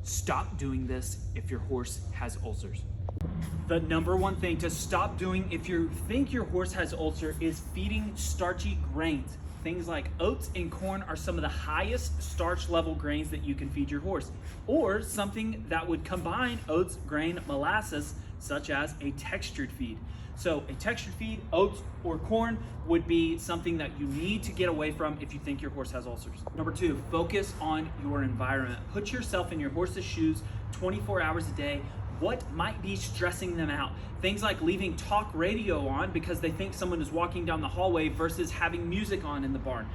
Stop doing this if your horse has ulcers. The number one thing to stop doing if you think your horse has ulcer is feeding starchy grains. Things like oats and corn are some of the highest starch level grains that you can feed your horse. Or something that would combine oats, grain, molasses, such as a textured feed. So a textured feed, oats or corn, would be something that you need to get away from if you think your horse has ulcers. Number two, focus on your environment. Put yourself in your horse's shoes 24 hours a day. What might be stressing them out? Things like leaving talk radio on because they think someone is walking down the hallway versus having music on in the barn.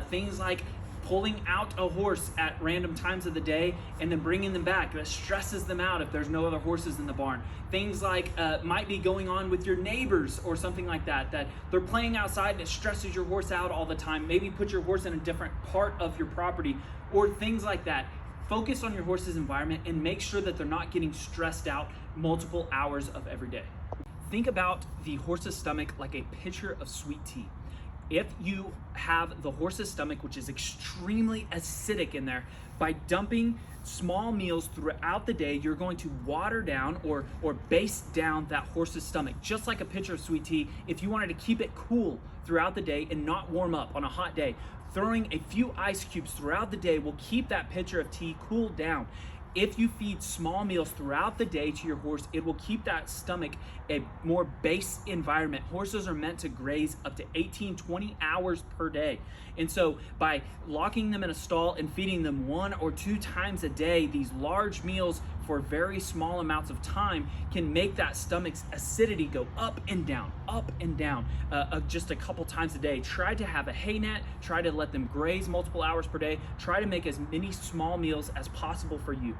Things like pulling out a horse at random times of the day and then bringing them back. That stresses them out if there's no other horses in the barn. Things like might be going on with your neighbors or something like that, that they're playing outside and it stresses your horse out all the time. Maybe put your horse in a different part of your property or things like that. Focus on your horse's environment and make sure that they're not getting stressed out multiple hours of every day. Think about the horse's stomach like a pitcher of sweet tea. If you have the horse's stomach, which is extremely acidic in there, by dumping small meals throughout the day, you're going to water down or base down that horse's stomach. Just like a pitcher of sweet tea, if you wanted to keep it cool throughout the day and not warm up on a hot day, throwing a few ice cubes throughout the day will keep that pitcher of tea cooled down. If you feed small meals throughout the day to your horse, it will keep that stomach a more base environment. Horses are meant to graze up to 18-20 hours per day. And so by locking them in a stall and feeding them 1 or 2 times a day, these large meals for very small amounts of time can make that stomach's acidity go up and down, just a couple times a day. Try to have a hay net, try to let them graze multiple hours per day, try to make as many small meals as possible for you.